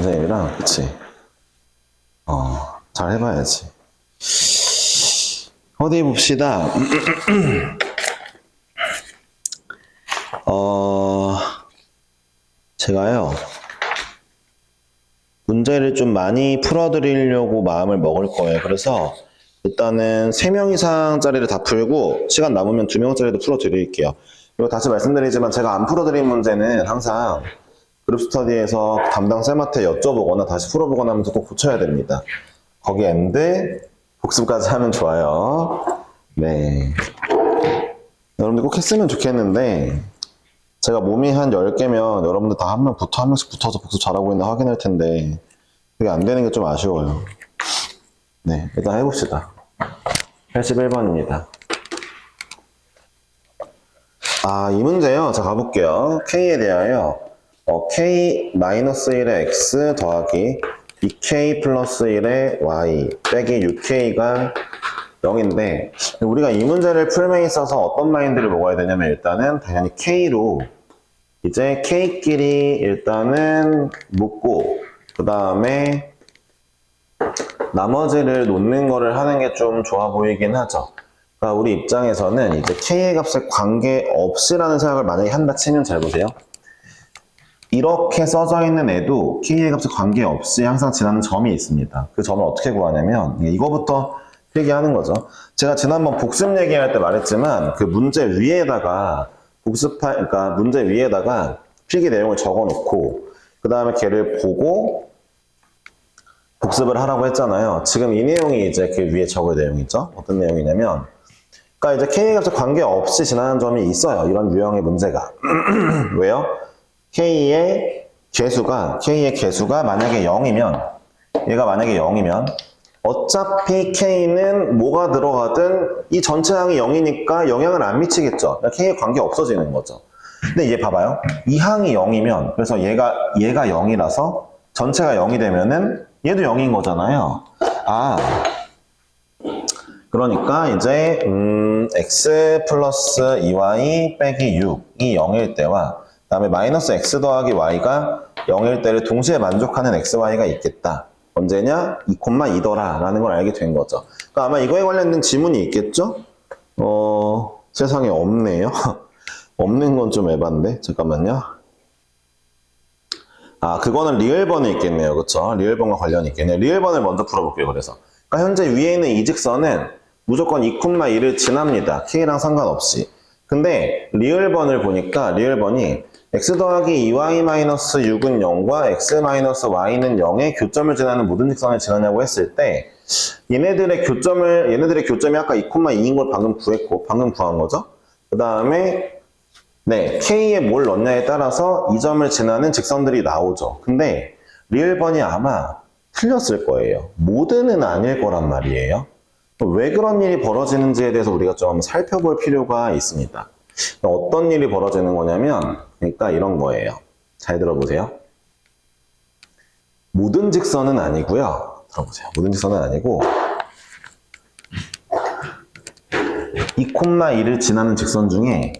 선생님이랑, 그치? 잘 해봐야지. 어디 봅시다. 제가요, 문제를 좀 많이 풀어드리려고 마음을 먹을 거예요. 그래서 일단은 3명 이상짜리를 다 풀고 시간 남으면 2명짜리도 풀어드릴게요. 그리고 다시 말씀드리지만 제가 안 풀어드린 문제는 항상 그룹 스터디에서 담당 쌤한테 여쭤보거나 다시 풀어보거나 하면서 꼭 고쳐야 됩니다. 거기 엔드 복습까지 하면 좋아요. 네. 여러분들 꼭 했으면 좋겠는데 제가 몸이 한 10개면 여러분들 다 한 명씩 붙어서 복습 잘하고 있나 확인할 텐데 그게 안 되는 게 좀 아쉬워요. 네, 일단 해봅시다. 81번입니다. 이 문제요. 자, 가볼게요. K에 대하여 K-1의 X 더하기 2K 플러스 1의 Y 빼기 6K가 0인데 우리가 이 문제를 풀면에 있어서 어떤 마인드를 먹어야 되냐면 일단은 당연히 K로 이제 K끼리 일단은 묶고 그 다음에 나머지를 놓는 거를 하는 게 좀 좋아 보이긴 하죠. 그러니까 우리 입장에서는 이제 K의 값에 관계없이라는 생각을 만약에 한다 치면 잘 보세요. 이렇게 써져 있는 애도 K의 값에 관계없이 항상 지나는 점이 있습니다. 그 점을 어떻게 구하냐면 이거부터 필기하는 거죠. 제가 지난번 복습 얘기할 때 말했지만 그 문제 위에다가 그러니까 문제 위에다가 필기 내용을 적어 놓고 그 다음에 걔를 보고 복습을 하라고 했잖아요. 지금 이 내용이 이제 그 위에 적을 내용이죠. 어떤 내용이냐면 그러니까 이제 K의 값에 관계없이 지나는 점이 있어요. 이런 유형의 문제가. 왜요? K의 개수가 만약에 0이면 얘가 만약에 0이면 어차피 K는 뭐가 들어가든 이 전체 항이 0이니까 영향을 안 미치겠죠. K에 관계 없어지는 거죠. 근데 얘 봐봐요. 이 항이 0이면 그래서 얘가 0이라서 전체가 0이 되면은 얘도 0인 거잖아요. 그러니까 이제 x 플러스 2y 빼기 6이 0일 때와 그 다음에 마이너스 x 더하기 y가 0일 때를 동시에 만족하는 xy가 있겠다. 언제냐? 2,2더라 라는 걸 알게 된 거죠. 그러니까 아마 이거에 관련된 지문이 있겠죠? 세상에 없네요. 없는 건 좀 에반데? 잠깐만요. 그거는 리을번에 있겠네요. 그쵸? 리을번과 관련이 있겠네요. 리을번을 먼저 풀어볼게요. 그래서. 그러니까 현재 위에 있는 이 직선은 무조건 2,1을 지납니다. K랑 상관없이. 근데 리을번을 보니까 리을번이 x 더하기 2y-6은 0과 x-y는 0의 교점을 지나는 모든 직선을 지나냐고 했을 때 얘네들의 교점이 아까 2,2인 걸 방금 구한 거죠. 그 다음에 K에 뭘 넣냐에 따라서 이 점을 지나는 직선들이 나오죠. 근데 리을번이 아마 틀렸을 거예요. 모든은 아닐 거란 말이에요. 왜 그런 일이 벌어지는지에 대해서 우리가 좀 살펴볼 필요가 있습니다. 어떤 일이 벌어지는 거냐면 그러니까 이런 거예요. 잘 들어보세요. 모든 직선은 아니고요. 들어보세요. 모든 직선은 아니고 2,1을 지나는 직선 중에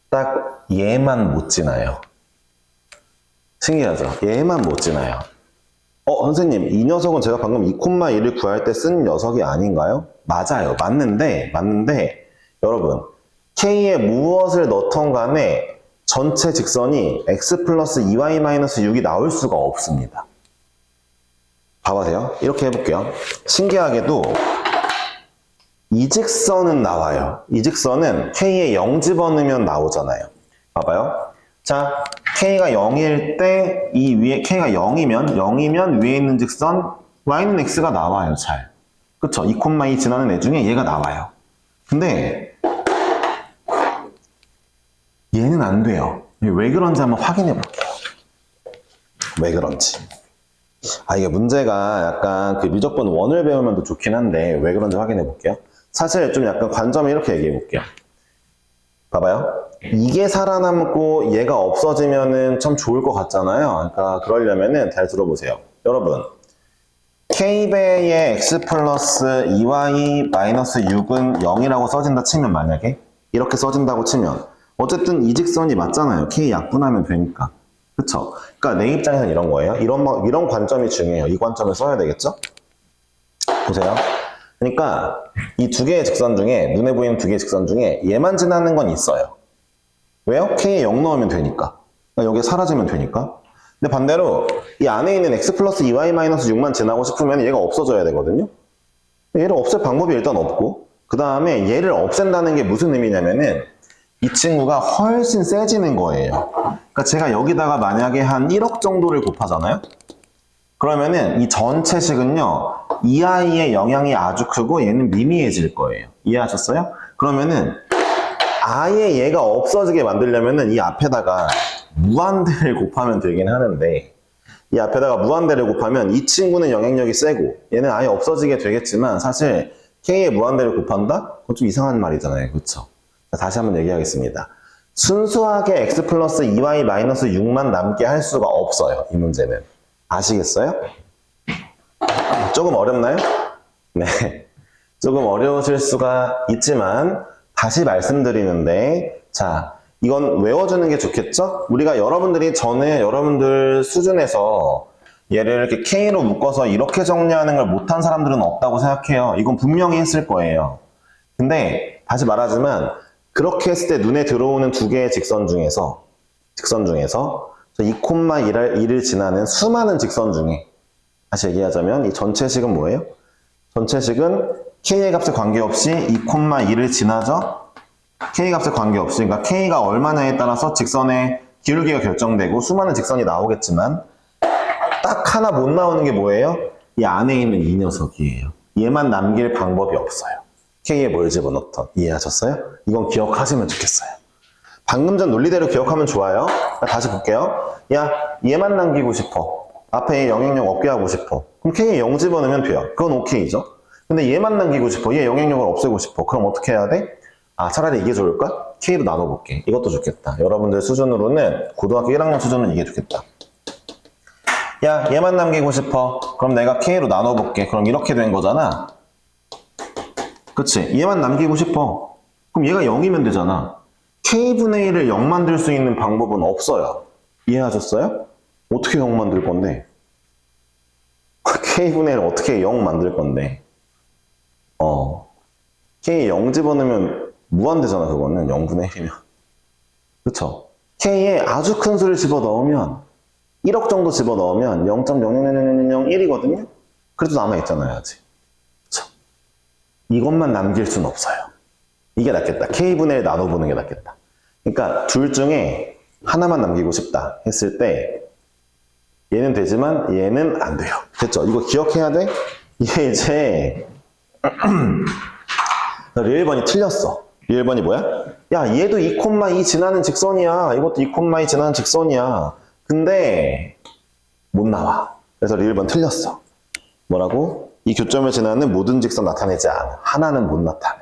딱 얘만 못 지나요. 신기하죠? 얘만 못 지나요. 선생님, 이 녀석은 제가 방금 2,1을 구할 때 쓴 녀석이 아닌가요? 맞아요. 맞는데, 여러분, K에 무엇을 넣던 간에 전체 직선이 x 플러스 2y-6이 나올 수가 없습니다. 봐보세요. 이렇게 해볼게요. 신기하게도 이 직선은 나와요. 이 직선은 K에 0 집어넣으면 나오잖아요. 봐봐요. 자, K가 0일 때 이 위에 K가 0이면 위에 있는 직선 Y는 X가 나와요. 잘. 그쵸? 2,2 지나는 애 중에 얘가 나와요. 근데 얘는 안 돼요. 왜 그런지 한번 확인해 볼게요. 왜 그런지. 이게 문제가 약간 그 미적분 1을 배우면 더 좋긴 한데 왜 그런지 확인해 볼게요. 사실 좀 약간 관점을 이렇게 얘기해 볼게요. 봐봐요. 이게 살아남고 얘가 없어지면은 참 좋을 것 같잖아요. 그러니까 그러려면은 잘 들어보세요. 여러분, K배의 x 플러스 2y-6은 0이라고 써진다 치면 만약에 이렇게 써진다고 치면 어쨌든 이 직선이 맞잖아요. K 약분하면 되니까. 그쵸? 그러니까 내 입장에서는 이런 거예요. 이런 관점이 중요해요. 이 관점을 써야 되겠죠? 보세요. 그러니까 이 두 개의 직선 중에, 눈에 보이는 두 개의 직선 중에 얘만 지나는 건 있어요. 왜요? K에 0 넣으면 되니까. 그러니까 여기에 사라지면 되니까. 근데 반대로 이 안에 있는 x 플러스 2y 마이너스 6만 지나고 싶으면 얘가 없어져야 되거든요. 얘를 없앨 방법이 일단 없고, 그 다음에 얘를 없앤다는 게 무슨 의미냐면은 이 친구가 훨씬 세지는 거예요. 그러니까 제가 여기다가 만약에 한 1억 정도를 곱하잖아요? 그러면은 이 전체식은요, 이 아이의 영향이 아주 크고 얘는 미미해질 거예요. 이해하셨어요? 그러면은 아예 얘가 없어지게 만들려면은 이 앞에다가 무한대를 곱하면 되긴 하는데, 이 앞에다가 무한대를 곱하면 이 친구는 영향력이 세고 얘는 아예 없어지게 되겠지만 사실 K에 무한대를 곱한다? 그건 좀 이상한 말이잖아요. 그렇죠? 다시 한번 얘기하겠습니다. 순수하게 x 플러스 2y 마이너스 6만 남게 할 수가 없어요. 이 문제는. 아시겠어요? 조금 어렵나요? 네. 조금 어려우실 수가 있지만 다시 말씀드리는데, 자, 이건 외워주는 게 좋겠죠? 우리가 여러분들이 전에 여러분들 수준에서 얘를 이렇게 K로 묶어서 이렇게 정리하는 걸 못한 사람들은 없다고 생각해요. 이건 분명히 했을 거예요. 근데 다시 말하지만 그렇게 했을 때 눈에 들어오는 두 개의 직선 중에서 2,1을 지나는 수많은 직선 중에, 다시 얘기하자면 이 전체식은 뭐예요? 전체식은 K의 값에 관계없이 2,1을 지나죠? K 값에 관계없이, 그러니까 K가 얼마냐에 따라서 직선의 기울기가 결정되고 수많은 직선이 나오겠지만 딱 하나 못 나오는 게 뭐예요? 이 안에 있는 이 녀석이에요. 얘만 남길 방법이 없어요. K에 뭘 집어넣던. 이해하셨어요? 이건 기억하시면 좋겠어요. 방금 전 논리대로 기억하면 좋아요. 다시 볼게요. 야, 얘만 남기고 싶어. 앞에 영향력 없게 하고 싶어. 그럼 K에 0 집어넣으면 돼요. 그건 오케이죠. 근데 얘만 남기고 싶어. 얘 영향력을 없애고 싶어. 그럼 어떻게 해야 돼? 아, 차라리 이게 좋을까? K로 나눠볼게. 이것도 좋겠다. 여러분들 수준으로는, 고등학교 1학년 수준은 이게 좋겠다. 야, 얘만 남기고 싶어. 그럼 내가 K로 나눠볼게. 그럼 이렇게 된 거잖아. 그치? 얘만 남기고 싶어. 그럼 얘가 0이면 되잖아. K분의 1을 0 만들 수 있는 방법은 없어요. 이해하셨어요? 어떻게 0 만들 건데? K분의 1을 어떻게 0 만들 건데? K에 0 집어넣으면 무한대잖아, 그거는. 0분의 1이면. 그쵸? K에 아주 큰 수를 집어넣으면 1억 정도 집어넣으면 0.00001이거든요? 그래도 남아있잖아요, 아직. 그쵸? 이것만 남길 순 없어요. 이게 낫겠다. K분의 1 나눠보는 게 낫겠다. 그러니까 둘 중에 하나만 남기고 싶다 했을 때 얘는 되지만 얘는 안 돼요. 됐죠? 이거 기억해야 돼? 이게 이제 리을 번이 틀렸어. 리을 번이 뭐야? 야, 얘도 2,2 지나는 직선이야. 이것도 2,2 지나는 직선이야. 근데 못 나와. 그래서 리을 번 틀렸어. 뭐라고? 이 교점을 지나는 모든 직선 나타내지 않아. 하나는 못 나타내.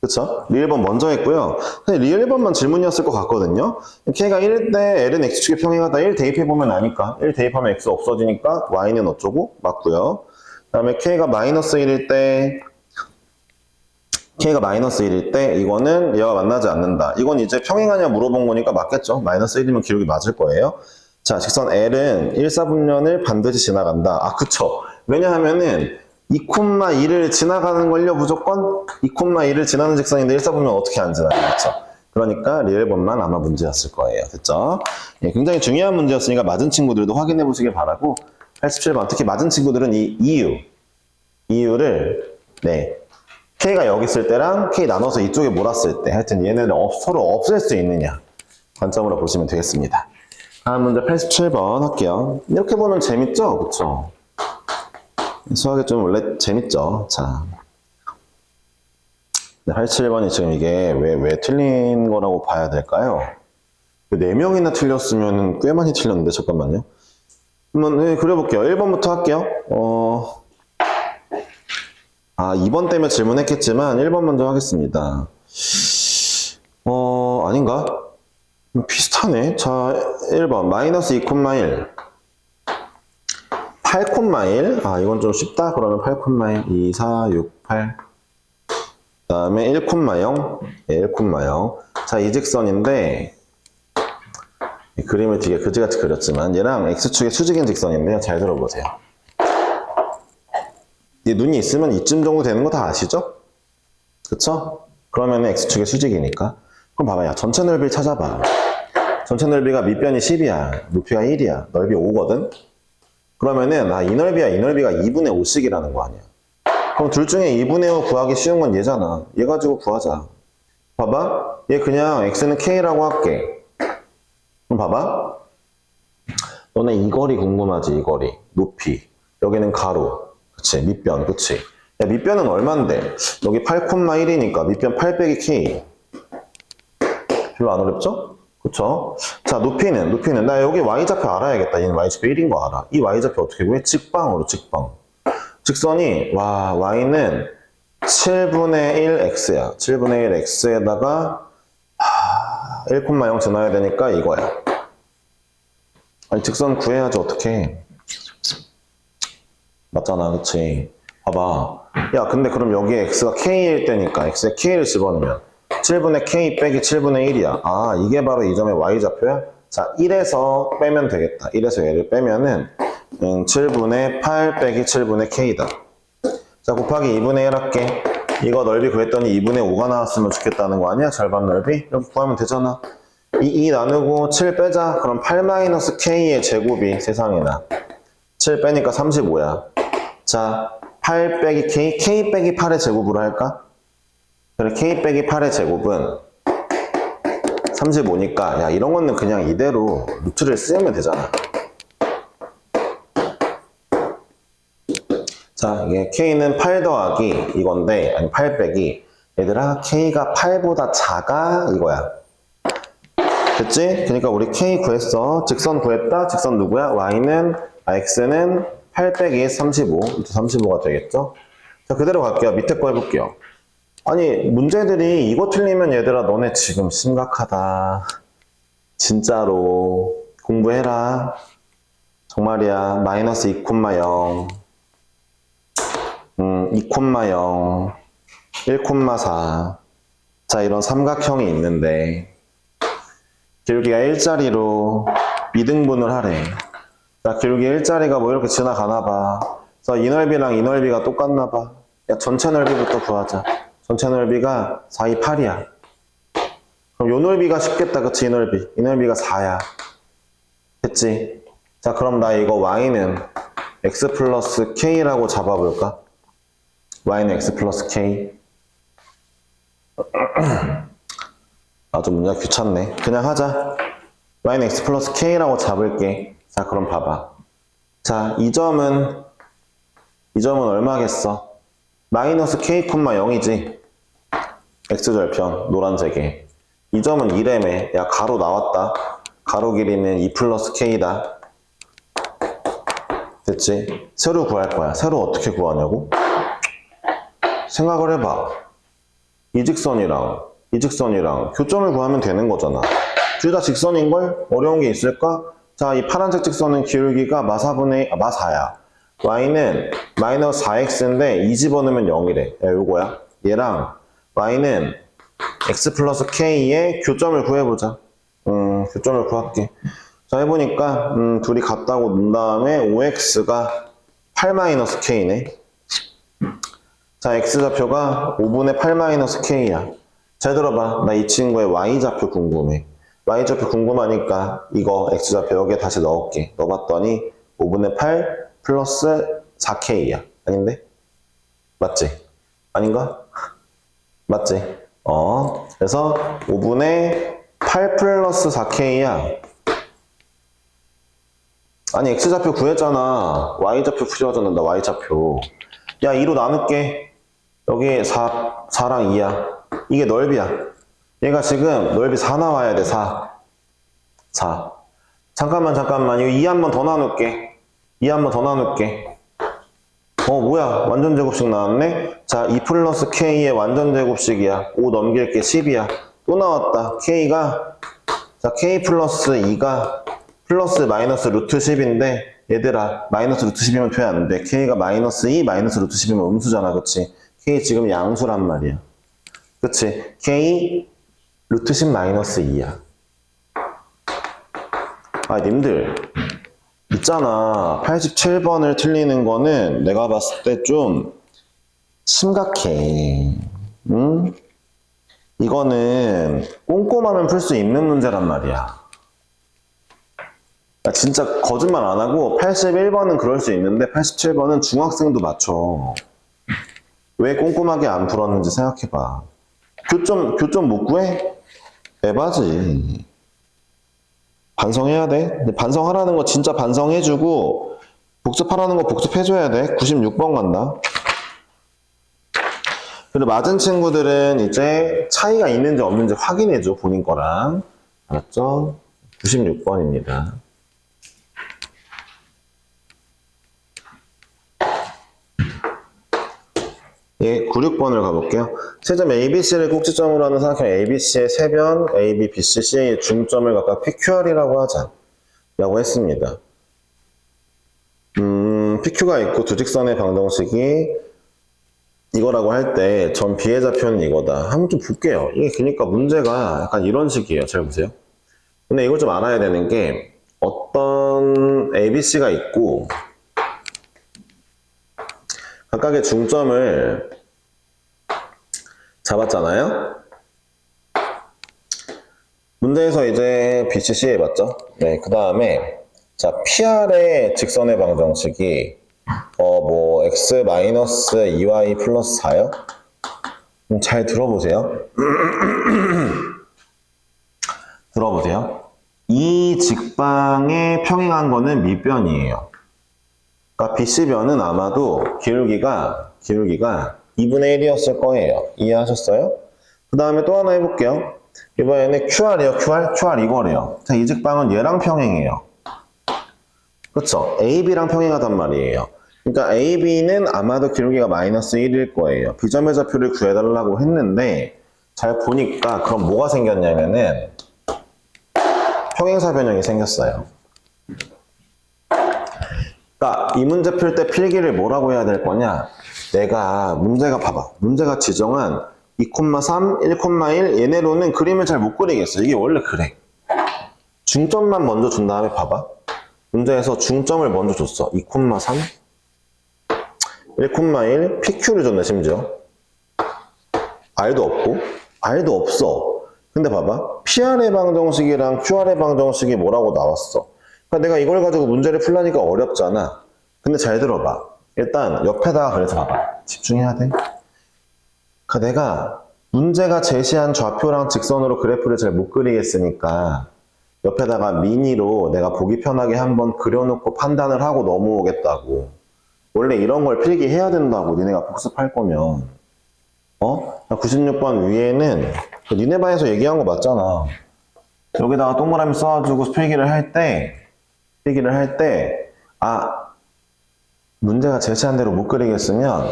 그쵸? 리을 번 먼저 했고요. 리을 번만 질문이었을 것 같거든요. K가 1일 때 L은 X축에 평행하다. 1 대입해보면 아니까. 1 대입하면 X 없어지니까 Y는 어쩌고? 맞고요. 그 다음에 K가 마이너스 1일 때 이거는 얘와 만나지 않는다. 이건 이제 평행하냐 물어본 거니까 맞겠죠? 마이너스 1이면 기록이 맞을 거예요. 자, 직선 L은 1, 4분면을 반드시 지나간다. 아, 그쵸. 왜냐하면은 2,2를 지나가는 걸요, 무조건? 2,2를 지나는 직선인데 1, 4분면 어떻게 안 지나가겠죠? 그러니까 리을번만 아마 문제였을 거예요. 됐죠? 예, 굉장히 중요한 문제였으니까 맞은 친구들도 확인해 보시길 바라고, 87번, 특히 맞은 친구들은 이 이유를, 네. K가 여기 있을 때랑 K 나눠서 이쪽에 몰았을 때, 하여튼 얘네를 서로 없앨 수 있느냐 관점으로 보시면 되겠습니다. 다음 문제 87번 할게요. 이렇게 보면 재밌죠? 그쵸? 수학이 좀 원래 재밌죠? 자. 87번이 지금 이게 왜 틀린 거라고 봐야 될까요? 4명이나 틀렸으면 꽤 많이 틀렸는데, 잠깐만요. 한번 그려볼게요. 1번부터 할게요. 2번 때문에 질문했겠지만 1번 먼저 하겠습니다. 아닌가? 비슷하네. 자, 1번 마이너스 2,1 8,1 이건 좀 쉽다. 그러면 8,1 2, 4, 6, 8 그 다음에 1,0 1,0 자, 이 직선인데 이 그림을 되게 그지같이 그렸지만 얘랑 x축의 수직인 직선인데요. 잘 들어보세요. 이 눈이 있으면 이쯤 정도 되는 거 다 아시죠? 그쵸? 그러면 x축의 수직이니까. 그럼 봐봐. 야, 전체 넓이를 찾아봐. 전체 넓이가 밑변이 10이야. 높이가 1이야. 넓이 5거든? 그러면은 이 넓이야. 이 넓이가 2분의 5씩이라는 거 아니야. 그럼 둘 중에 2분의 5 구하기 쉬운 건 얘잖아. 얘 가지고 구하자. 봐봐. 얘 그냥 x는 k라고 할게. 그럼 봐봐. 너네 이 거리 궁금하지? 이 거리. 높이. 여기는 가로. 그치? 밑변. 그치? 야, 밑변은 얼만데? 여기 8,1이니까 밑변 8 빼기 k. 별로 안 어렵죠? 그쵸? 자, 높이는. 나 여기 y좌표 알아야겠다. 얘는 y좌표 1인 거 알아. 이 y좌표 어떻게 구해? 직방으로, 직방. 직선이, y는 7분의 1x야. 7분의 1 x에다가 1,0 지나야 되니까 이거야. 아니, 직선 구해야지, 어떡해. 맞잖아, 그치? 봐봐. 야, 근데 그럼 여기에 x가 k일 때니까 x에 k를 집어넣으면 7분의 k 빼기 7분의 1이야. 이게 바로 이 점의 y좌표야? 자, 1에서 빼면 되겠다. 1에서 얘를 빼면은 7분의 8 빼기 7분의 k다. 자, 곱하기 2분의 1 할게. 이거 넓이 구했더니 2분의 5가 나왔으면 좋겠다는 거 아니야? 절반 넓이? 이렇게 구하면 되잖아. 2 나누고 7 빼자. 그럼 8-k의 제곱이 세상에나. 7 빼니까 35야. 자, 8 빼기 k 빼기 8의 제곱으로 할까? 그래, k 빼기 8의 제곱은 35니까, 야, 이런 거는 그냥 이대로 루트를 쓰면 되잖아. 자, 이게 k는 8 더하기 이건데, 아니 8 빼기. 얘들아, k가 8보다 작아? 이거야. 됐지? 그러니까 우리 k 구했어. 직선 구했다. 직선 누구야? x는 8 빼기 35. 35가 되겠죠? 자, 그대로 갈게요. 밑에 거 해볼게요. 아니, 문제들이 이거 틀리면 얘들아, 너네 지금 심각하다. 진짜로. 공부해라. 정말이야. 마이너스 2,0. 2,0. 1,4. 자, 이런 삼각형이 있는데, 기울기가 1짜리로 미등분을 하래. 자, 기울기 1짜리가 뭐 이렇게 지나가나 봐. 그래서 이 넓이랑 이 넓이가 똑같나 봐. 야, 전체 넓이부터 구하자. 전체 넓이가 4, 2, 8이야. 그럼 요 넓이가 쉽겠다. 그치? 이 넓이. 이 넓이가 4야. 됐지? 자, 그럼 나 이거 y는 x 플러스 k라고 잡아볼까? y는 x 플러스 k. 좀 문제가 귀찮네. 그냥 하자. y는 x 플러스 k라고 잡을게. 자, 그럼 봐봐. 자, 이 점은 얼마겠어? 마이너스 k, 0이지? x절편, 노란색에. 이 점은 2래매. 야, 가로 나왔다. 가로 길이는 2 플러스 k다. 됐지? 세로 구할 거야. 세로 어떻게 구하냐고? 생각을 해봐. 이 직선이랑 교점을 구하면 되는 거잖아. 둘 다 직선인걸? 어려운 게 있을까? 자, 이 파란색 직선은 기울기가 마4야. y는 마이너스 4x인데 2 집어넣으면 0이래. 야, 요거야. 얘랑 y는 x 플러스 k의 교점을 구해보자. 교점을 구할게. 자, 해보니까 둘이 같다고 놓은 다음에 5x가 8-k네. 자, x좌표가 5분의 8-k야. 잘 들어봐. 나 이 친구의 y좌표 궁금해. y좌표 궁금하니까 이거 x좌표 여기에 다시 넣을게. 넣어봤더니 5분의 8 플러스 4k야. 아닌데? 맞지? 아닌가? 맞지? 그래서 5분의 8 플러스 4k야. 아니, x좌표 구했잖아. y좌표 풀어줬는다 y좌표. 야, 2로 나눌게. 여기 4랑 2야. 이게 넓이야. 얘가 지금 넓이 4 나와야 돼, 4. 잠깐만. 이거 2 한 번 더 나눌게. 2 한 번 더 나눌게. 뭐야. 완전 제곱식 나왔네? 자, 2 플러스 k의 완전 제곱식이야. 5 넘길게 10이야. 또 나왔다. 자, k 플러스 2가 플러스 마이너스 루트 10인데, 얘들아, 마이너스 루트 10이면 표현 안 돼. k가 마이너스 2, 마이너스 루트 10이면 음수잖아, 그치? k 지금 양수란 말이야. 그치? k 루트 10 마이너스 2야. 아, 님들. 있잖아. 87번을 틀리는 거는 내가 봤을 때 좀 심각해. 응? 이거는 꼼꼼하면 풀 수 있는 문제란 말이야. 나 진짜 거짓말 안 하고 81번은 그럴 수 있는데 87번은 중학생도 맞춰. 왜 꼼꼼하게 안 풀었는지 생각해봐. 교점 못 구해? 에바지. 반성해야 돼. 근데 반성하라는 거 진짜 반성해주고 복습하라는 거 복습해줘야 돼. 96번 간다. 그리고 맞은 친구들은 이제 차이가 있는지 없는지 확인해줘. 본인 거랑. 알았죠? 96번입니다. 예, 96번을 가볼게요. 세점 ABC를 꼭지점으로 하는 삼각형 ABC의 세변 AB, BC, C의 중점을 각각 PQR이라고 하자. 라고 했습니다. PQ가 있고 두 직선의 방정식이 이거라고 할 때 점 B의 좌표는 이거다. 한번 좀 볼게요. 이게 그러니까 문제가 약간 이런 식이에요. 잘 보세요. 근데 이걸 좀 알아야 되는 게 어떤 ABC가 있고 각각의 중점을 잡았잖아요. 문제에서 이제 BCC 해봤죠. 네, 그 다음에 자 PR의 직선의 방정식이 뭐 x 마이너스 2y 플러스 4요? 잘 들어보세요. 들어보세요. 이 직방에 평행한 거는 밑변이에요. 그러니까 BC변은 아마도 기울기가 2분의 1이었을 거예요. 이해하셨어요? 그 다음에 또 하나 해볼게요. 이번에는 QR이요. QR 이거래요. 자, 이 직방은 얘랑 평행해요. 그쵸? AB랑 평행하단 말이에요. 그러니까 AB는 아마도 기울기가 마이너스 1일 거예요. B점의 좌표를 구해달라고 했는데 잘 보니까 그럼 뭐가 생겼냐면은 평행사변형이 생겼어요. 그러니까 이 문제 풀 때 필기를 뭐라고 해야 될 거냐? 내가 문제가 봐봐. 문제가 지정한 2,3, 1,1 얘네로는 그림을 잘 못 그리겠어. 이게 원래 그래. 중점만 먼저 준 다음에 봐봐. 문제에서 중점을 먼저 줬어. 2,3, 1,1 PQ를 줬네 심지어. R도 없고 R도 없어. 근데 봐봐. PR의 방정식이랑 QR의 방정식이 뭐라고 나왔어. 그러니까 내가 이걸 가지고 문제를 풀라니까 어렵잖아. 근데 잘 들어봐. 일단 옆에다가 그래서 봐봐. 집중해야 돼. 그러니까 내가 문제가 제시한 좌표랑 직선으로 그래프를 잘 못 그리겠으니까 옆에다가 미니로 내가 보기 편하게 한번 그려놓고 판단을 하고 넘어오겠다고. 원래 이런 걸 필기해야 된다고 니네가 복습할 거면. 96번 위에는 니네 반에서 얘기한 거 맞잖아. 여기다가 동그라미 써가지고 필기를 할 때 문제가 제시한 대로 못 그리겠으면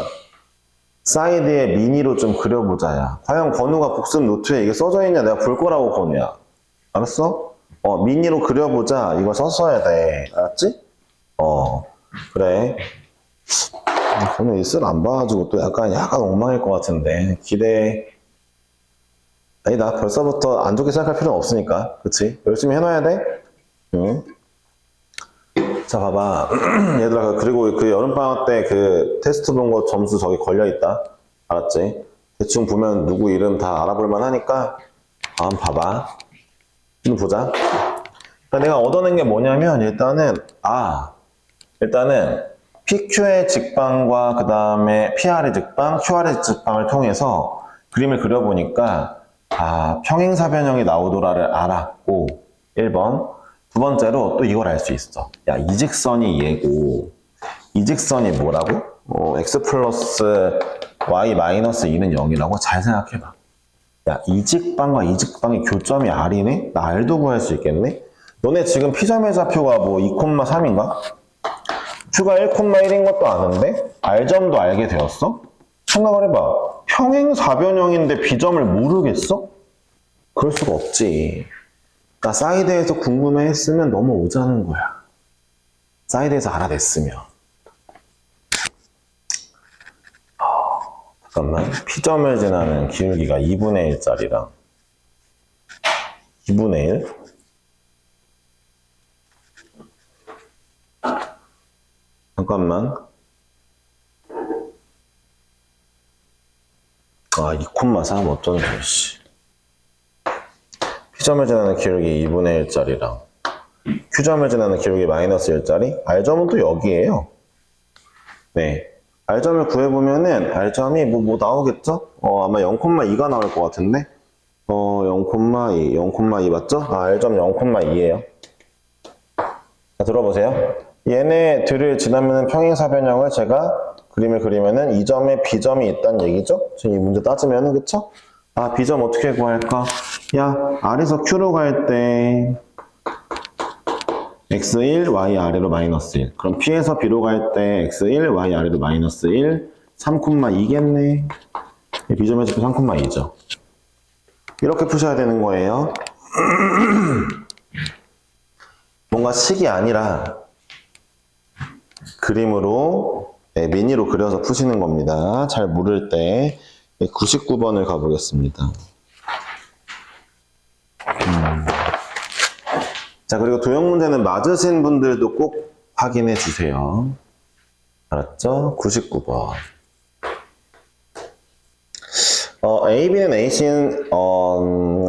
사이드에 미니로 좀 그려보자야. 과연 건우가 복습 노트에 이게 써져 있냐 내가 볼 거라고 건우야. 알았어? 미니로 그려보자. 이거 썼어야 돼. 알았지? 그래. 건우 이슬 안 봐가지고 또 약간 엉망일 것 같은데. 기대. 아니다. 벌써부터 안 좋게 생각할 필요는 없으니까. 그치? 열심히 해놔야 돼. 응. 자, 봐봐. 얘들아, 그리고 그 여름방학 때 그 테스트 본 거 점수 저기 걸려있다. 알았지? 대충 보면 누구 이름 다 알아볼만 하니까 한번 봐봐. 좀 보자. 그러니까 내가 얻어낸 게 뭐냐면 일단은 PQ의 직방과 그 다음에 PR의 직방, QR의 직방을 통해서 그림을 그려보니까 평행사변형이 나오더라를 알았고 1번. 두 번째로 또 이걸 알 수 있어. 야, 이 직선이 얘고 이 직선이 뭐라고? x 플러스 y 마이너스 2는 0이라고? 잘 생각해봐. 야, 이 직방과 이 직방의 교점이 R이네? 나 R도 구할 수 있겠네? 너네 지금 P점의 좌표가 뭐 2,3인가? Q가 1,1인 것도 아는데 R점도 알게 되었어? 생각을 해봐. 평행사변형인데 B점을 모르겠어? 그럴 수가 없지. 나 사이드에서 궁금해했으면 넘어오자는 거야. 사이드에서 알아냈으면. 잠깐만. P점을 지나는 기울기가 2분의 1짜리랑 2분의 1? 잠깐만. 아, 2,4 어쩌는 거야, 씨. P점을 지나는 기울기 2분의 1짜리랑 Q점을 지나는 기울기 마이너스 1짜리? R점은 또 여기에요. 네. R점을 구해보면은 R점이 뭐 나오겠죠? 아마 0,2가 나올 것 같은데? 0,2, 0,2 맞죠? R점 0,2예요. 자, 들어보세요. 얘네 둘을 지나면 평행사변형을 제가 그림을 그리면은 이 점에 B점이 있다는 얘기죠? 지금 이 문제 따지면은, 그쵸? 아, B점 어떻게 구할까? 야, R에서 Q로 갈 때 x1, y 아래로 마이너스 1. 그럼 P에서 B로 갈 때 x1, y 아래로 마이너스 1, 3,2겠네. B점의 지표 3,2죠. 이렇게 푸셔야 되는 거예요. 뭔가 식이 아니라 그림으로, 미니로 그려서 푸시는 겁니다. 잘 모를 때 99번을 가보겠습니다. 자, 그리고 도형 문제는 맞으신 분들도 꼭 확인해 주세요. 알았죠? 99번. AB는 AC는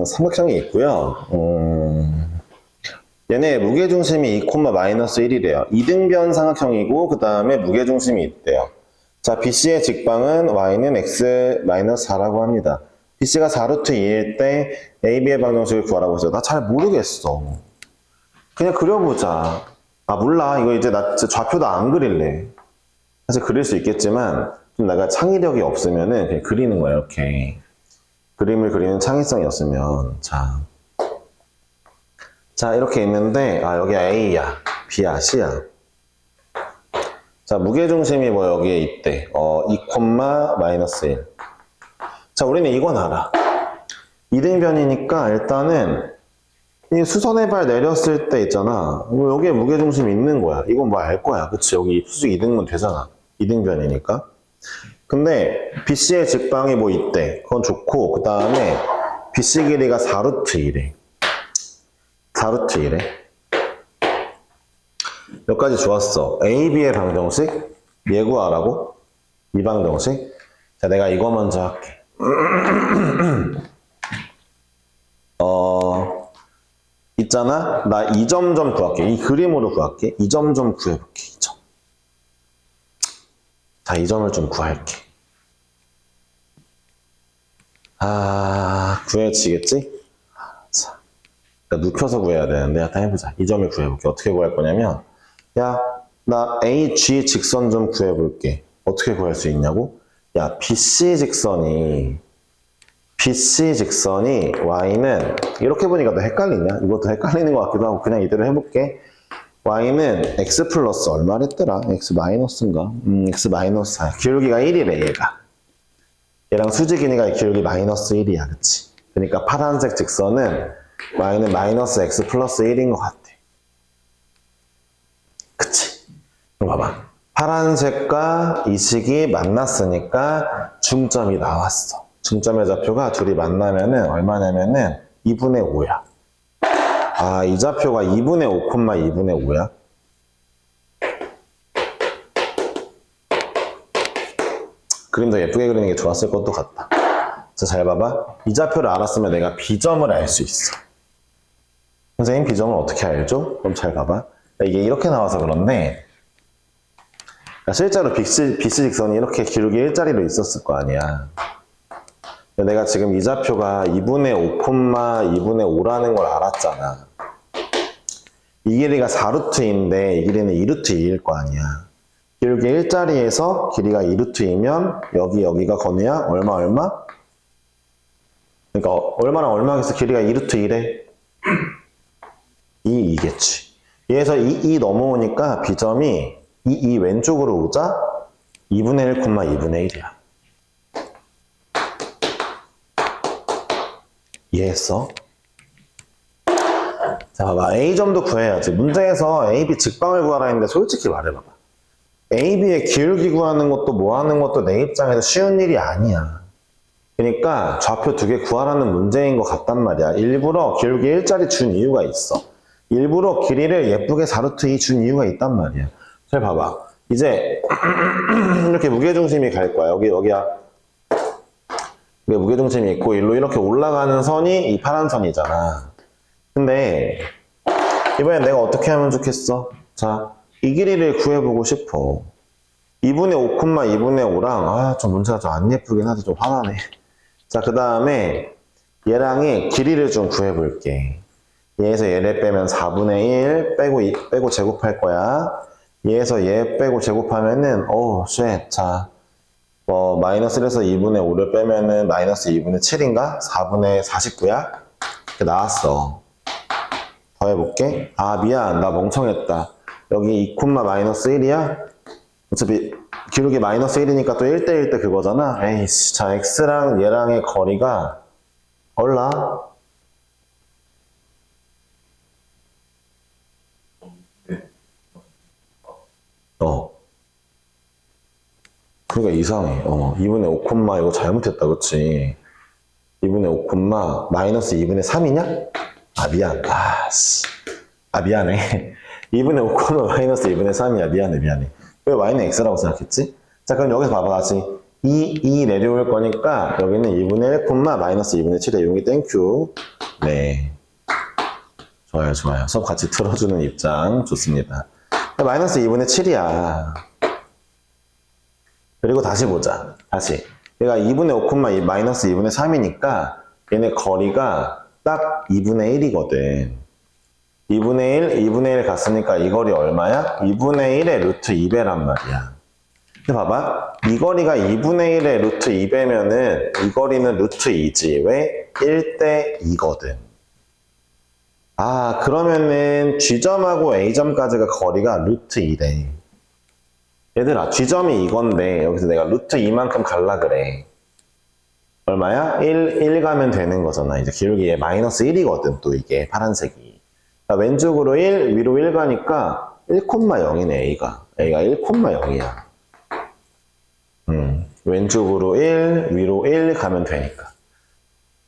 삼각형이 있고요. 얘네 무게중심이 2,-1이래요. 이등변 삼각형이고 그 다음에 무게중심이 있대요. 자, BC의 직방은 Y는 X-4라고 합니다. BC가 4루트 2일 때 AB의 방정식을 구하라고 했어요. 나 잘 모르겠어. 그냥 그려보자. 아, 몰라. 이거 이제 나 좌표도 안 그릴래. 사실 그릴 수 있겠지만 좀 내가 창의력이 없으면은 그냥 그리는 거야, 이렇게. 그림을 그리는 창의성이 없으면. 자, 이렇게 있는데, 아, 여기가 A야, B야, C야. 자, 무게중심이 뭐 여기에 있대. 2,-1. 자, 우리는 이건 알아. 이등변이니까 일단은 이 수선의 발 내렸을 때 있잖아. 여기에 무게중심이 있는 거야. 이건 뭐 알 거야. 그치? 여기 수직 2등분 되잖아. 이등변이니까. 근데 BC의 직방이 뭐 있대. 그건 좋고, 그 다음에 BC 길이가 4루트 1에. 4루트 1에. 여기까지 좋았어. AB의 방정식 예구하라고. 이 방정식. 자, 내가 이거 먼저 할게. 있잖아. 나 이 점 좀 구할게. 이 그림으로 구할게. 이 점 좀 구해볼게. 이 점. 자, 이 점을 좀 구할게. 아, 구해지겠지? 자, 눕혀서 구해야 되는데, 일단 해보자. 이 점을 구해볼게. 어떻게 구할 거냐면, 야, 나 AG 직선 좀 구해볼게. 어떻게 구할 수 있냐고? 야, BC 직선이 Y는, 이렇게 보니까 너 헷갈리냐? 이것도 헷갈리는 것 같기도 하고, 그냥 이대로 해볼게. Y는 X 플러스 얼마랬더라? X 마이너스인가? X 마이너스 4. 기울기가 1이래, 얘가. 얘랑 수직 길이가 기울기 마이너스 1이야, 그치? 그러니까 파란색 직선은 Y는 마이너스 X 플러스 1인 것 같아. 그치? 그럼 봐봐. 파란색과 이 식이 만났으니까 중점이 나왔어. 중점의 좌표가 둘이 만나면은 얼마냐면은 2분의 5야. 아, 이 좌표가 2분의 5, 2분의 5야. 그림 더 예쁘게 그리는 게 좋았을 것도 같다. 자, 잘 봐봐. 이 좌표를 알았으면 내가 B점을 알 수 있어. 선생님, B점을 어떻게 알죠? 그럼 잘 봐봐. 이게 이렇게 나와서 그런데 실제로 BC 직선이 이렇게 기울기 1짜리로 있었을 거 아니야. 내가 지금 이 좌표가 2분의 5, 2분의 5라는 걸 알았잖아. 이 길이가 4루트인데 이 길이는 2루트 2일 거 아니야. 기울기 1짜리에서 길이가 2루트이면 여기가 건우야? 얼마? 그러니까 얼마랑 얼마겠어? 길이가 2루트 1에 2겠지. 얘에서 2 넘어오니까 B점이 2 왼쪽으로 오자 2분의 1, 2분의 1이야. 이해했어? 자, 봐봐. A점도 구해야지. 문제에서 AB 직방을 구하라 했는데 솔직히 말해봐봐. AB의 기울기 구하는 것도 뭐 하는 것도 내 입장에서 쉬운 일이 아니야. 그러니까 좌표 2개 구하라는 문제인 것 같단 말이야. 일부러 기울기 1짜리 준 이유가 있어. 일부러 길이를 예쁘게 4루트 2 준 이유가 있단 말이야. 잘 봐봐. 이제 이렇게 무게중심이 갈 거야. 여기야. 무게중심이 있고 일로 이렇게 올라가는 선이 이 파란 선이잖아. 근데 이번엔 내가 어떻게 하면 좋겠어? 자, 이 길이를 구해보고 싶어. 2분의 5, 2분의 5랑 좀 문제가 좀 안 예쁘긴 하지. 좀 화나네. 자, 그 다음에 얘랑의 길이를 좀 구해볼게. 얘에서 얘를 빼면 4분의 1 빼고 제곱할 거야. 얘에서 얘 빼고 제곱하면은 자, 마이너스 1에서 2분의 5를 빼면은 마이너스 2분의 7인가? 4분의 49야? 이렇게 나왔어. 더 해볼게. 미안. 나 멍청했다. 여기 2, 마이너스 1이야? 어차피 기울기 마이너스 1이니까 또 1대1 대 그거잖아. 에이씨. 자, x랑 얘랑의 거리가 얼라? 그러니까 이상해. 2분의 5, 이거 잘못했다. 그치? 2분의 5, 마이너스 2분의 3이냐? 미안. 미안해. 2분의 5, 마이너스 2분의 3이야. 미안해. 왜 y는 x라고 생각했지? 자, 그럼 여기서 봐봐. 다시. 2 내려올 거니까 여기는 2분의 1, 마이너스 2분의 7에 용이 땡큐. 네. 좋아요. 수업 같이 틀어주는 입장. 좋습니다. 마이너스 2분의 7이야. 그리고 다시 보자. 다시. 얘가 2분의 5, 마이너스 2분의 3이니까 얘네 거리가 딱 2분의 1이거든. 2분의 1 갔으니까 이 거리 얼마야? 2분의 1의 루트 2배란 말이야. 봐봐. 이 거리가 2분의 1의 루트 2배면은 이 거리는 루트 2지. 왜? 1대 2거든. 그러면은 G점하고 A점까지가 거리가 루트 2래. 얘들아, G점이 이건데 여기서 내가 루트 2만큼 갈라 그래. 얼마야? 1 가면 되는 거잖아. 이제 기울기에 마이너스 1이거든. 또 이게 파란색이. 왼쪽으로 1, 위로 1 가니까 1,0이네, A가 1,0이야. 왼쪽으로 1, 위로 1 가면 되니까.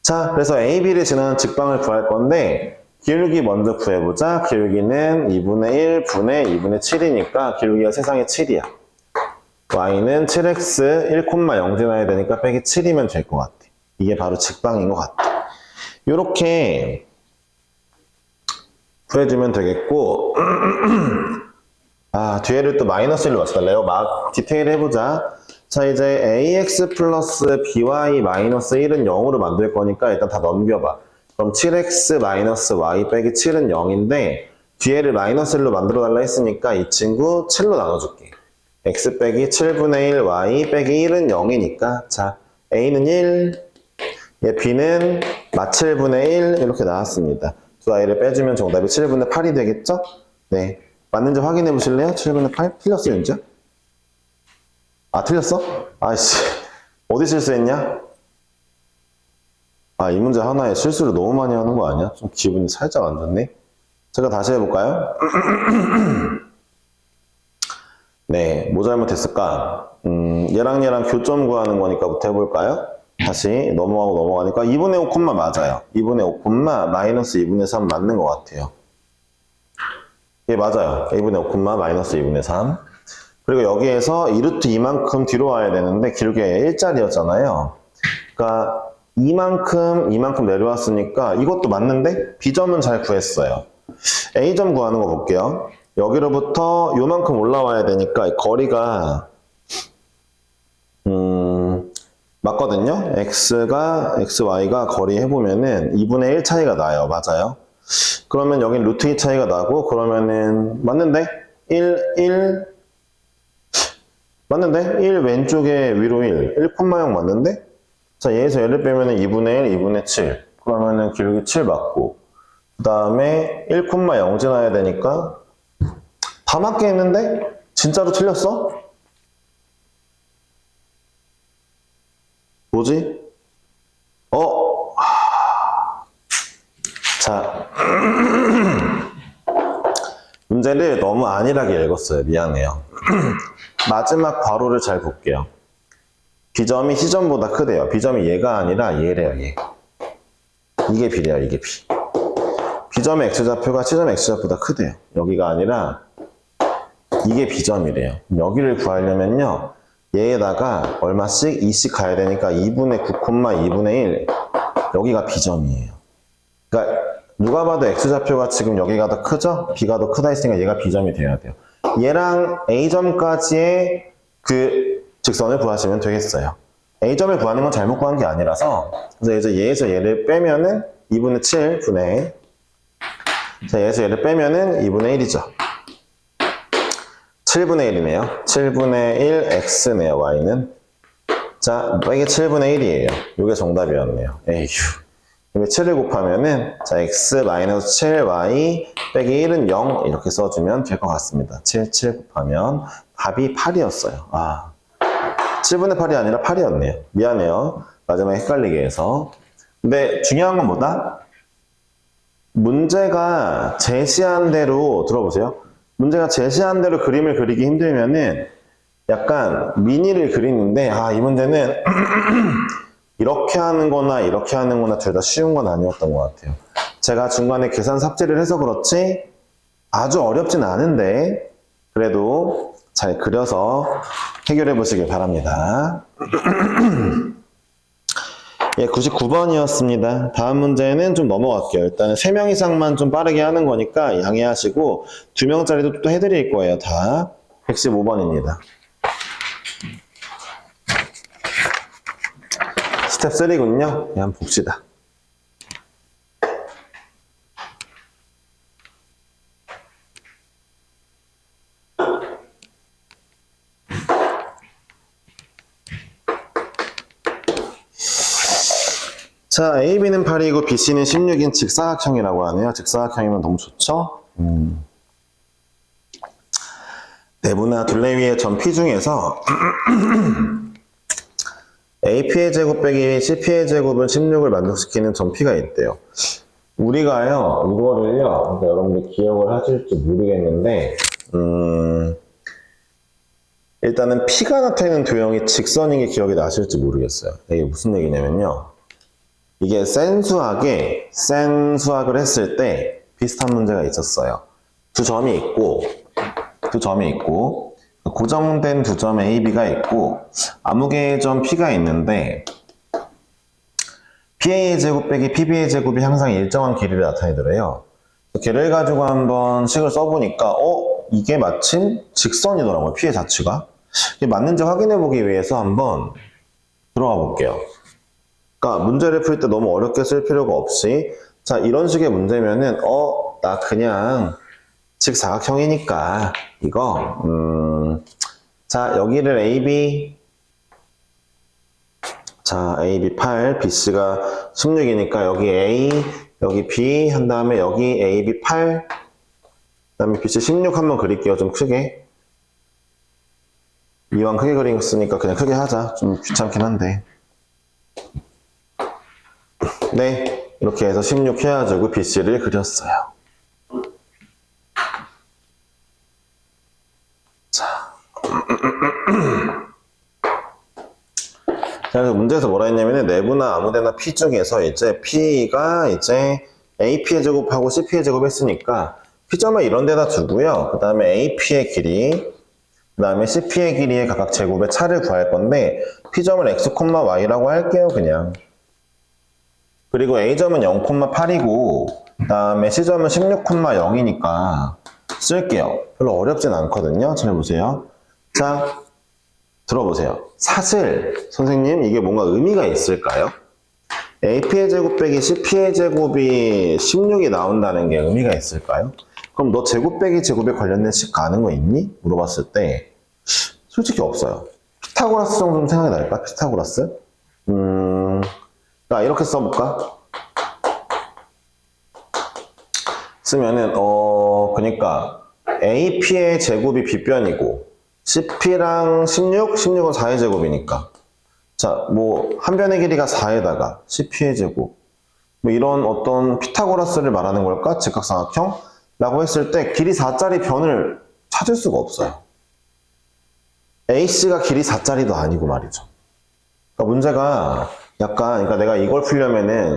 자, 그래서 A, B를 지나는 직방을 구할 건데 기울기 먼저 구해보자. 기울기는 2분의 1 분의 2분의 7이니까 기울기가 세상에 7이야. y는 7x 1,0 지나야 되니까 빼기 7이면 될 것 같아. 이게 바로 직방인 것 같아. 요렇게 구해주면 되겠고 뒤에를 또 마이너스 1로 맞춰달래요. 막 디테일 해보자. 자, 이제 ax 플러스 by 마이너스 1은 0으로 만들 거니까 일단 다 넘겨봐. 그럼 7x 마이너스 y 빼기 7은 0인데 뒤에를 마이너스 1로 만들어 달라 했으니까 이 친구 7로 나눠줄게. x 빼기 7분의 1 y 빼기 1은 0이니까 자, a는 1, b는 7분의 1 이렇게 나왔습니다. 두 i를 빼주면 정답이 7분의 8이 되겠죠? 네. 맞는지 확인해 보실래요? 7분의 8? 틀렸어요, 이제? 틀렸어? 어디 실수했냐? 이 문제 하나에 실수를 너무 많이 하는 거 아니야? 좀 기분이 살짝 안 좋네. 제가 다시 해볼까요? 네, 뭐 잘못했을까? 얘랑 교점 구하는 거니까부터 해볼까요? 다시 넘어가니까 2분의 5, 맞아요. 2분의 5, 마이너스 2분의 3 맞는 것 같아요. 예, 맞아요. 2분의 5, 마이너스 2분의 3. 그리고 여기에서 2루트 2만큼 뒤로 와야 되는데 기울기가 1짜리였잖아요. 그러니까 이만큼 내려왔으니까 이것도 맞는데 B점은 잘 구했어요. A점 구하는 거 볼게요. 여기로부터 요만큼 올라와야 되니까 거리가 맞거든요. XY가 거리 해보면은 2분의 1 차이가 나요. 맞아요. 그러면 여긴 루트 2 차이가 나고 그러면은 맞는데? 1 맞는데? 1 왼쪽에 위로 1 1,0 맞는데? 자, 얘에서 얘를 빼면은 2분의 1 2분의 7 그러면은 기울기 7 맞고 그 다음에 1,0 지나야 되니까 다 맞게 했는데? 진짜로 틀렸어? 뭐지? 자, 문제를 너무 안일하게 읽었어요. 미안해요. 마지막 괄호를 잘 볼게요. B점이 C점보다 크대요. B점이 얘가 아니라 얘래요, 얘. 이게 B래요, 이게 B. B점의 X좌표가 C점의 X좌표보다 크대요. 여기가 아니라 이게 B점이래요. 여기를 구하려면요. 얘에다가 얼마씩? 2씩 가야 되니까 2분의 9, 2분의 1. 여기가 B점이에요. 그러니까 누가 봐도 X좌표가 지금 여기가 더 크죠? B가 더 크다 했으니까 얘가 B점이 돼야 돼요. 얘랑 A점까지의 그 직선을 구하시면 되겠어요. A점을 구하는 건 잘못 구한 게 아니라서, 그래서 이제 얘에서 얘를 빼면은 2분의 7분의, 자, 얘에서 얘를 빼면은 2분의 1이죠. 7분의 1이네요. 7분의 1 X네요, Y는. 자, 이게 7분의 1이에요. 이게 정답이었네요. 에휴. 여기 7을 곱하면은, 자, X-7Y 빼기 1은 0 이렇게 써주면 될 것 같습니다. 7 곱하면 답이 8이었어요. 아. 7분의 8이 아니라 8이었네요. 미안해요. 마지막에 헷갈리게 해서. 근데 중요한 건 뭐다? 문제가 제시한 대로, 들어보세요. 문제가 제시한 대로 그림을 그리기 힘들면은 약간 미니를 그리는데, 아, 이 문제는 이렇게 하는 거나 이렇게 하는 거나 둘 다 쉬운 건 아니었던 것 같아요. 제가 중간에 계산 삭제를 해서 그렇지 아주 어렵진 않은데 그래도 잘 그려서 해결해 보시길 바랍니다. 예, 99번이었습니다. 다음 문제는 좀 넘어갈게요. 일단은 3명 이상만 좀 빠르게 하는 거니까 양해하시고 2명짜리도 또 해드릴 거예요. 다 115번입니다. 스텝 3군요. 한번 봅시다. 자, AB는 8이고 BC는 16인 직사각형이라고 하네요. 직사각형이면 너무 좋죠? 내부나 둘레 위의 점 P 중에서 AP의 제곱 빼기 CP의 제곱은 16을 만족시키는 점 P가 있대요. 우리가요, 이거를요, 그러니까 여러분들 기억을 하실지 모르겠는데, 일단은 P가 나타내는 도형이 직선인 게 기억이 나실지 모르겠어요. 이게 무슨 얘기냐면요. 이게 센 수학을 했을 때 비슷한 문제가 있었어요. 두 점이 있고, 고정된 두 점 A, B가 있고, 아무개의 점 P가 있는데, PA의 제곱 빼기 PB의 제곱이 항상 일정한 길이를 나타내더래요. 걔를 가지고 한번 식을 써보니까, 이게 마침 직선이더라고요. P의 자취가. 이게 맞는지 확인해 보기 위해서 한번 들어가 볼게요. 그러니까 문제를 풀 때 너무 어렵게 쓸 필요가 없이, 자, 이런 식의 문제면은, 나 그냥 직사각형이니까, 이거, 자, 여기를 AB, 자, AB 8, BC가 16이니까 여기 A, 여기 B, 한 다음에 여기 AB 8, 그 다음에 BC 16 한번 그릴게요. 좀 크게. 이왕 크게 그렸으니까 그냥 크게 하자. 좀 귀찮긴 한데. 네, 이렇게 해서 16 해가지고 BC를 그렸어요. 자, 그래서 문제에서 뭐라 했냐면은 내부나 아무데나 P 중에서 이제 P가 이제 AP의 제곱하고 CP의 제곱 했으니까 P점을 이런 데다 두고요. 그 다음에 AP의 길이, 그 다음에 CP의 길이의 각각 제곱의 차를 구할 건데 P점을 X, Y라고 할게요, 그냥. 그리고 A점은 0,8이고 그 다음에 C점은 16,0이니까 쓸게요. 별로 어렵진 않거든요. 잘 보세요. 자, 들어보세요. 사실 선생님 이게 뭔가 의미가 있을까요? AP의 제곱 빼기 CP의 제곱이 16이 나온다는 게 의미가 있을까요? 그럼 너 제곱 빼기 제곱에 관련된 식 아는 거 있니? 물어봤을 때 솔직히 없어요. 피타고라스 정도 좀 생각이 날까? 피타고라스? 자, 이렇게 써볼까? 쓰면은, 그니까, AP의 제곱이 B변이고, CP랑 16은 4의 제곱이니까. 자, 뭐, 한 변의 길이가 4에다가 CP의 제곱. 뭐, 이런 어떤 피타고라스를 말하는 걸까? 직각삼각형? 라고 했을 때, 길이 4짜리 변을 찾을 수가 없어요. AC가 길이 4짜리도 아니고 말이죠. 그러니까 문제가, 그러니까 내가 이걸 풀려면은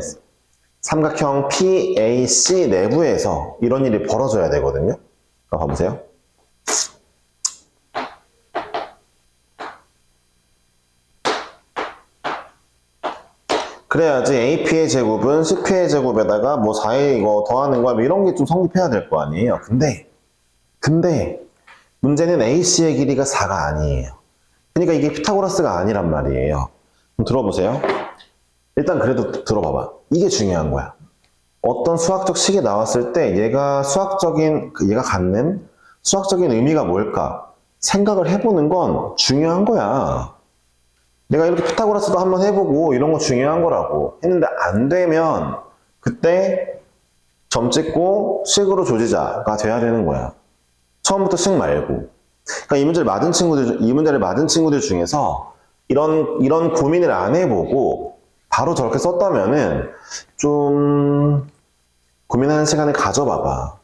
삼각형 PAC 내부에서 이런 일이 벌어져야 되거든요. 봐보세요. 그래야지 AP의 제곱은 CP의 제곱에다가 뭐 4에 이거 더하는 거야 뭐 이런 게 좀 성립해야 될 거 아니에요. 근데 문제는 AC의 길이가 4가 아니에요. 그러니까 이게 피타고라스가 아니란 말이에요. 그럼 들어보세요. 일단 그래도 들어봐봐. 이게 중요한 거야. 어떤 수학적 식이 나왔을 때 얘가 얘가 갖는 수학적인 의미가 뭘까 생각을 해보는 건 중요한 거야. 내가 이렇게 피타고라스도 한번 해보고 이런 거 중요한 거라고 했는데 안 되면 그때 점 찍고 식으로 조지자가 돼야 되는 거야. 처음부터 식 말고. 그러니까 이 문제를 맞은 친구들 중에서 이런 고민을 안 해보고 바로 저렇게 썼다면은 좀 고민하는 시간을 가져봐봐.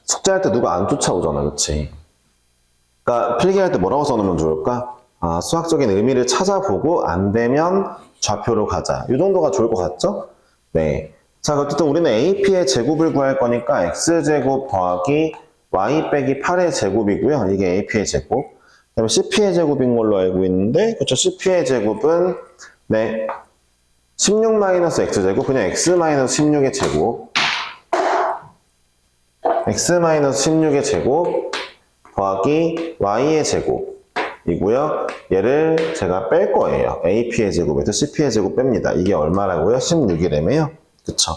숙제할 때 누가 안 쫓아오잖아, 그치? 그러니까 필기할 때 뭐라고 써놓으면 좋을까? 아, 수학적인 의미를 찾아보고 안 되면 좌표로 가자. 이 정도가 좋을 것 같죠? 네. 자, 어쨌든 우리는 AP의 제곱을 구할 거니까 X제곱 더하기 Y 빼기 8의 제곱이고요. 이게 AP의 제곱. 그다음에 CP의 제곱인 걸로 알고 있는데, 그렇죠? CP의 제곱은, 네. 16-X제곱, 그냥 X-16의 제곱. X-16의 제곱 더하기 Y의 제곱이고요. 얘를 제가 뺄 거예요. AP의 제곱에서 CP의 제곱 뺍니다. 이게 얼마라고요? 16이라며요? 그쵸?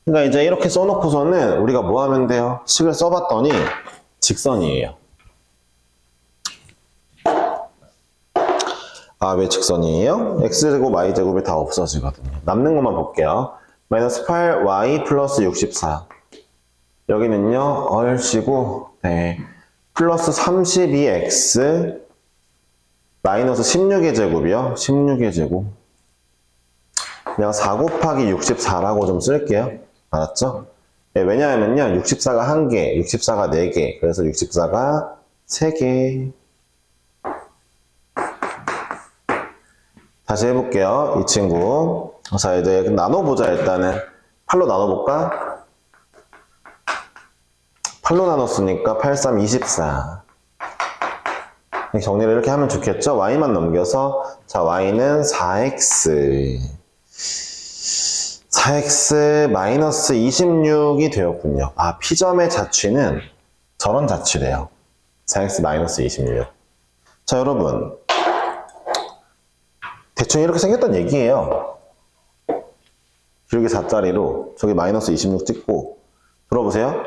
그러니까 이제 이렇게 써놓고서는 우리가 뭐 하면 돼요? 식을 써봤더니 직선이에요. 아, 왜 직선이에요? X제곱, Y제곱이 다 없어지거든요. 남는 것만 볼게요. 마이너스 8Y 플러스 64. 여기는요, 얼씨구, 네. 플러스 32X 마이너스 16의 제곱이요. 16의 제곱. 그냥 4 곱하기 64라고 좀 쓸게요. 알았죠? 네, 왜냐하면요, 64가 1개, 64가 4개, 그래서 64가 3개. 다시 해볼게요. 이 친구. 자, 이제 나눠보자, 일단은. 8로 나눠볼까? 8로 나눴으니까 8, 3, 24. 정리를 이렇게 하면 좋겠죠? Y만 넘겨서, 자, Y는 4X. 4X 마이너스 26이 되었군요. 아, P점의 자취는 저런 자취래요. 4X 마이너스 26. 자, 여러분. 대충 이렇게 생겼단 얘기예요. 기울기 4짜리로 저기 마이너스 26 찍고 들어보세요.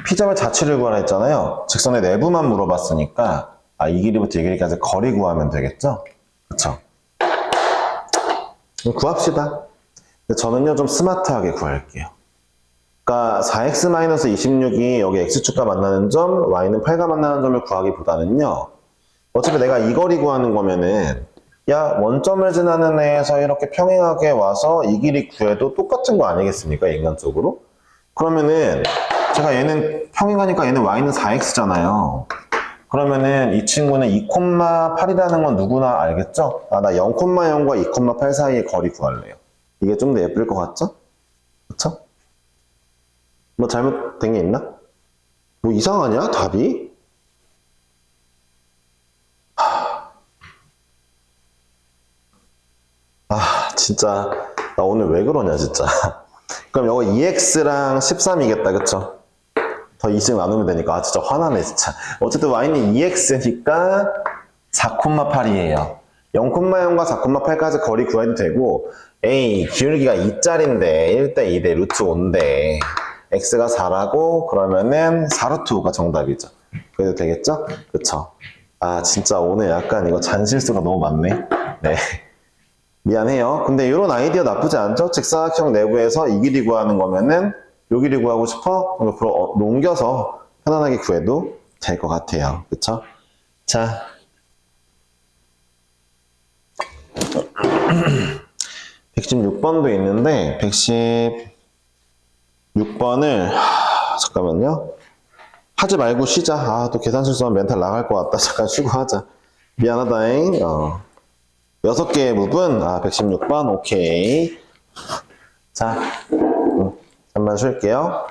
P점의 자취를 구하라 했잖아요. 직선의 내부만 물어봤으니까 아, 이 길이부터 이 길이까지 거리 구하면 되겠죠? 그쵸? 구합시다. 근데 저는요 좀 스마트하게 구할게요. 그러니까 4x-26이 여기 x축과 만나는 점, y는 8과 만나는 점을 구하기보다는요 어차피 내가 이 거리 구하는 거면은 야, 원점을 지나는 애에서 이렇게 평행하게 와서 이 길이 구해도 똑같은 거 아니겠습니까? 인간적으로? 그러면은 제가 얘는 평행하니까 얘는 y는 4x잖아요. 그러면은 이 친구는 2,8이라는 건 누구나 알겠죠? 아, 나 0,0과 2,8 사이의 거리 구할래요. 이게 좀 더 예쁠 것 같죠? 그쵸? 뭐 잘못된 게 있나? 뭐 이상하냐? 답이? 아, 진짜 나 오늘 왜 그러냐 진짜. 그럼 이거 2x랑 13이겠다, 그쵸? 더 2씩 나누면 되니까 아 진짜 화나네 진짜. 어쨌든 y는 2x니까 4,8이에요 0,0과 4,8까지 거리 구해도 되고 A 기울기가 2짜리인데 1대 2대 루트 5인데 x가 4라고 그러면은 4루트 5가 정답이죠. 그래도 되겠죠? 그쵸? 아 진짜 오늘 약간 이거 잔실수가 너무 많네. 네. 미안해요. 근데 이런 아이디어 나쁘지 않죠? 직사각형 내부에서 이 길이 구하는 거면은 요 길이 구하고 싶어? 옆으로 넘겨서 편안하게 구해도 될 것 같아요. 그쵸? 자. 116번도 있는데 116번을 잠깐만요. 하지 말고 쉬자. 아, 또 계산 실수하면 멘탈 나갈 것 같다. 잠깐 쉬고 하자. 미안하다잉. 6개의 부분. 아, 116번. 오케이. 자, 잠깐 쉴게요.